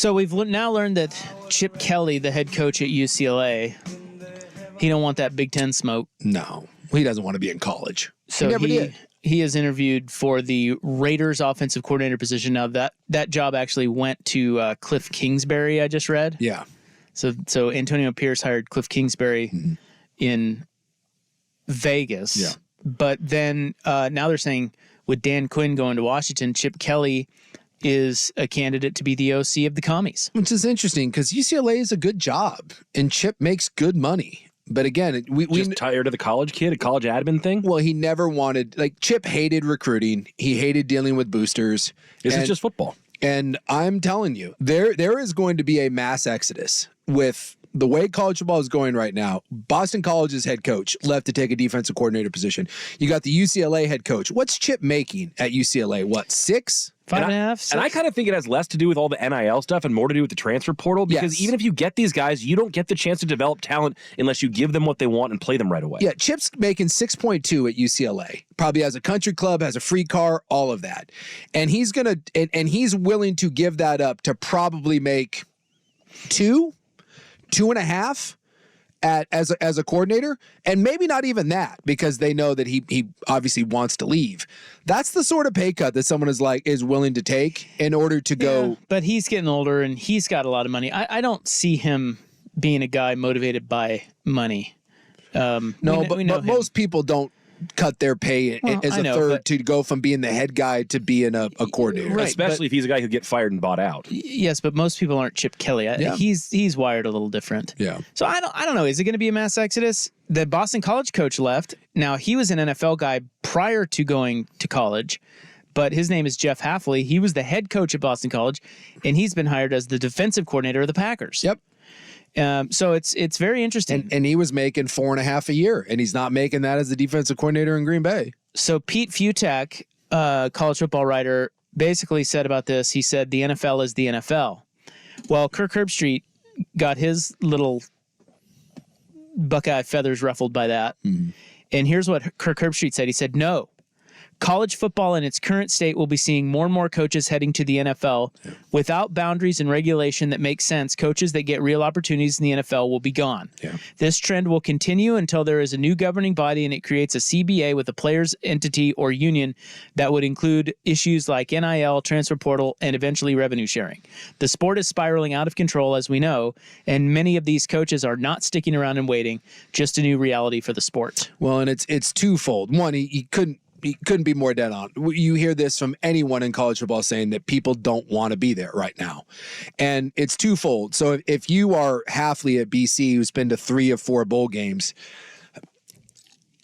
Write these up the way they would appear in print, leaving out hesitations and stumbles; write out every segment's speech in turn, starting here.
So we've now learned that Chip Kelly, the head coach at UCLA, he don't want that Big Ten smoke. No, he doesn't want to be in college. So he never did. He is interviewed for the Raiders offensive coordinator position. Now that job actually went to Cliff Kingsbury, I just read. Yeah. So Antonio Pierce hired Cliff Kingsbury in Vegas. Yeah. But then now they're saying with Dan Quinn going to Washington, Chip Kelly is a candidate to be the OC of the Commies. Which is interesting because UCLA is a good job and Chip makes good money. But again, we just tired of the college kid, a college admin thing? Well, he never wanted, Chip hated recruiting. He hated dealing with boosters. This is just football. And I'm telling you, there is going to be a mass exodus with the way college football is going right now. Boston College's head coach left to take a defensive coordinator position. You got the UCLA head coach. What's Chip making at UCLA? What, 6? 5.5, 6? And I kind of think it has less to do with all the NIL stuff and more to do with the transfer portal because even if you get these guys, you don't get the chance to develop talent unless you give them what they want and play them right away. Yeah, Chip's making 6.2 at UCLA. Probably has a country club, has a free car, all of that. And he's he's willing to give that up to probably make 2.5 as a coordinator, and maybe not even that because they know that he obviously wants to leave. That's the sort of pay cut that someone is willing to take in order to go. Yeah, but he's getting older and he's got a lot of money. I don't see him being a guy motivated by money. But most people don't cut their pay as a third to go from being the head guy to being a coordinator. Right, especially if he's a guy who get fired and bought out. Yes, but most people aren't Chip Kelly. He's wired a little different. Yeah. So I don't know. Is it going to be a mass exodus? The Boston College coach left. Now he was an NFL guy prior to going to college, but his name is Jeff Hafley. He was the head coach at Boston College, and he's been hired as the defensive coordinator of the Packers. Yep. So it's very interesting. And he was making $4.5 a year, and he's not making that as the defensive coordinator in Green Bay. So Pete Futak, college football writer, basically said about this, he said the NFL is the NFL. Well, Kirk Herbstreit got his little Buckeye feathers ruffled by that. Mm-hmm. And here's what Kirk Herbstreit said. He said, no. College football in its current state will be seeing more and more coaches heading to the NFL. Yeah. Without boundaries and regulation that make sense, coaches that get real opportunities in the NFL will be gone. Yeah. This trend will continue until there is a new governing body and it creates a CBA with a players' entity or union that would include issues like NIL, transfer portal, and eventually revenue sharing. The sport is spiraling out of control, as we know, and many of these coaches are not sticking around and waiting, just a new reality for the sport. Well, and it's twofold. One, he couldn't be more dead on. You hear this from anyone in college football saying that people don't want to be there right now. And it's twofold. So if you are Hafley at BC who's been to 3 of 4 bowl games,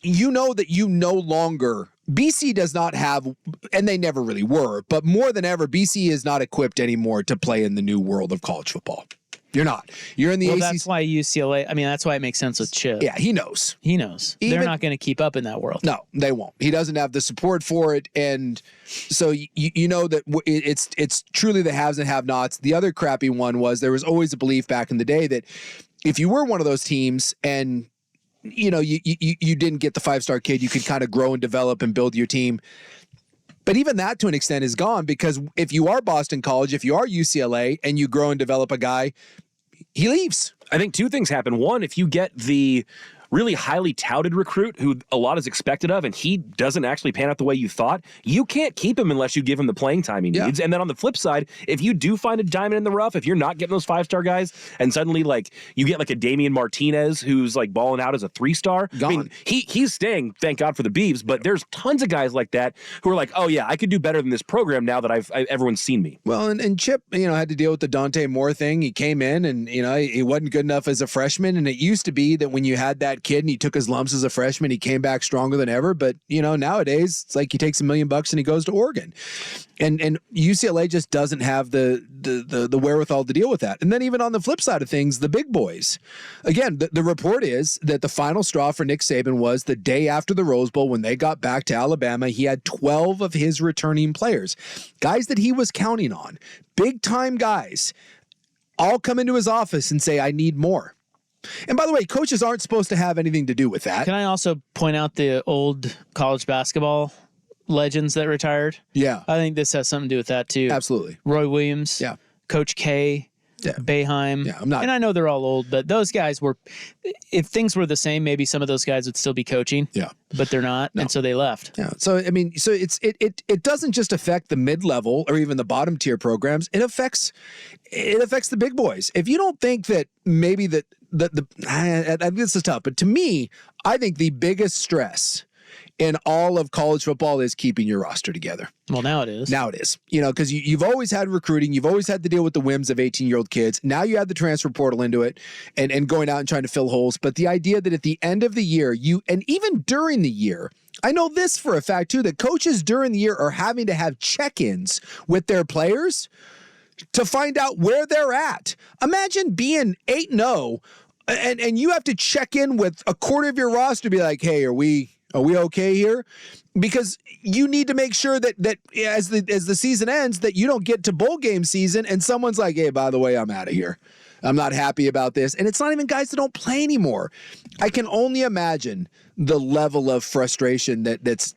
you know that you no longer – BC does not have – and they never really were, but more than ever, BC is not equipped anymore to play in the new world of college football. You're not. You're in the ACC. That's why UCLA, that's why it makes sense with Chip. Yeah, he knows. They're not going to keep up in that world. No, they won't. He doesn't have the support for it. And so you know that it's truly the haves and have-nots. The other crappy one was there was always a belief back in the day that if you were one of those teams and you didn't get the 5-star kid, you could kind of grow and develop and build your team. But even that to an extent is gone because if you are Boston College, if you are UCLA and you grow and develop a guy, he leaves. I think 2 things happen. One, if you get the really highly touted recruit who a lot is expected of and he doesn't actually pan out the way you thought, you can't keep him unless you give him the playing time he needs. And then on the flip side, if you do find a diamond in the rough, if you're not getting those 5-star guys and suddenly you get a Damian Martinez who's balling out as a 3-star, gone. He's staying, thank God for the Beavs, but there's tons of guys like that who are oh yeah, I could do better than this program now that everyone's seen me. Well, and Chip, had to deal with the Dante Moore thing. He came in and, he wasn't good enough as a freshman. And it used to be that when you had that kid and he took his lumps as a freshman, he came back stronger than ever. But, nowadays it's he takes $1 million and he goes to Oregon. And UCLA just doesn't have the wherewithal to deal with that. And then even on the flip side of things, the big boys. Again, the report is that the final straw for Nick Saban was the day after the Rose Bowl when they got back to Alabama, he had 12 of his returning players, guys that he was counting on, big-time guys, all come into his office and say, I need more. And by the way, coaches aren't supposed to have anything to do with that. Can I also point out the old college basketball legends that retired? Yeah. I think this has something to do with that too. Absolutely. Roy Williams. Yeah. Coach K, Boeheim. Yeah, I'm not. And I know they're all old, but those guys were, if things were the same, maybe some of those guys would still be coaching. Yeah. But they're not. And so they left. Yeah. So, I mean, so it doesn't just affect the mid-level or even the bottom tier programs. It affects the big boys. If you don't think that maybe this is tough, but to me, I think the biggest stress in all of college football is keeping your roster together. Well, now it is. Now it is. Because you've always had recruiting. You've always had to deal with the whims of 18-year-old kids. Now you add the transfer portal into it and going out and trying to fill holes. But the idea that at the end of the year, and even during the year, I know this for a fact too, that coaches during the year are having to have check-ins with their players to find out where they're at. Imagine being 8-0 and you have to check in with a quarter of your roster to be like, hey, are we okay here? Because you need to make sure that as the season ends, that you don't get to bowl game season and someone's like, hey, by the way, I'm out of here. I'm not happy about this. And it's not even guys that don't play anymore. I can only imagine the level of frustration that's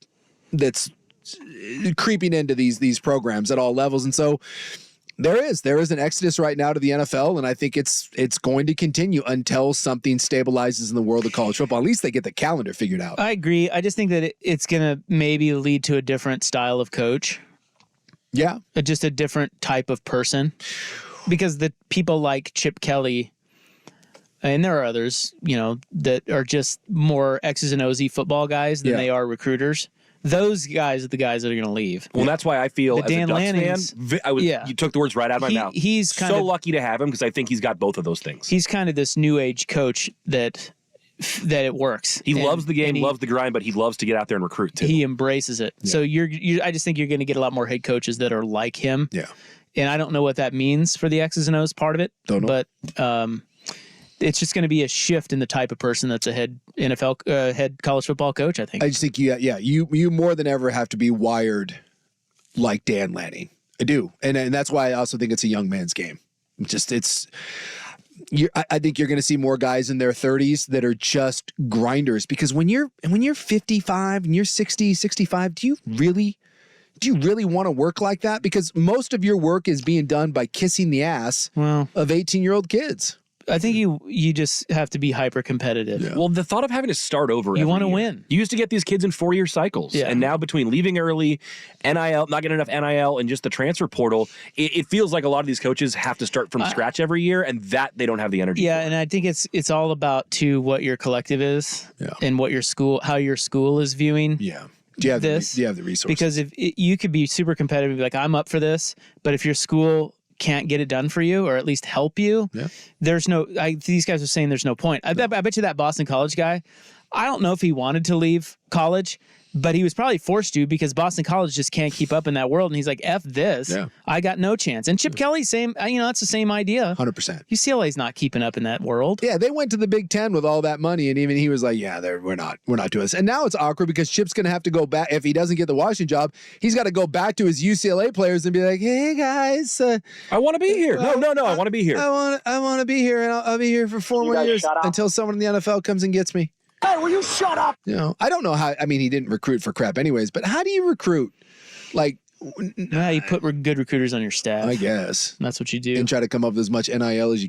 creeping into these programs at all levels. And so there is an exodus right now to the NFL, and I think it's going to continue until something stabilizes in the world of college football. At least they get the calendar figured out. I agree. I just think that it's going to maybe lead to a different style of coach. Yeah. Just a different type of person. Because the people like Chip Kelly, and there are others, that are just more X's and O's football guys than they are recruiters. Those guys are the guys that are going to leave. Well, that's why I feel The as Dan a Ducks Lannings, fan, you took the words right out of my mouth. He's kind so of lucky to have him because I think he's got both of those things. He's kind of this new age coach that it works. He loves the game, loves the grind, but he loves to get out there and recruit too. He embraces it. Yeah. So I just think you're going to get a lot more head coaches that are like him. Yeah. And I don't know what that means for the X's and O's part of it. Don't know. But it's just going to be a shift in the type of person that's a head NFL head college football coach, I think. I just think you more than ever have to be wired like Dan Lanning. I do. And that's why I also think it's a young man's game. I think you're going to see more guys in their 30s that are just grinders, because when you're 55 and you're 60, 65, do you really want to work like that? Because most of your work is being done by kissing the ass of 18-year-old kids. I think you just have to be hyper competitive. Yeah. Well, the thought of having to start over, you want to year. win. You used to get these kids in 4-year cycles, and now between leaving early, NIL, not getting enough NIL, and just the transfer portal, it feels like a lot of these coaches have to start from scratch every year, and that they don't have the energy. Yeah, for. And I think it's all about what your collective is, and what how your school is viewing. Yeah. Do you have the resources? Because if you could be super competitive, like I'm up for this, but if your school can't get it done for you or at least help you, there's these guys are saying there's no point. I bet you that Boston College guy, I don't know if he wanted to leave college, but he was probably forced to because Boston College just can't keep up in that world. And he's like, F this. Yeah. I got no chance. And Chip Kelly, same, that's the same idea. 100%. UCLA's not keeping up in that world. Yeah, they went to the Big Ten with all that money, and even he was like, yeah, we're not doing this. And now it's awkward because Chip's going to have to go back. If he doesn't get the Washington job, he's got to go back to his UCLA players and be like, hey, guys. I want to be here. No, I want to be here. I want to be here, and I'll be here for 4 more years until someone in the NFL comes and gets me. Hey, will you shut up? I don't know how. I mean, he didn't recruit for crap anyways, but how do you recruit? Like, you put good recruiters on your staff. I guess. That's what you do. And try to come up with as much NIL as you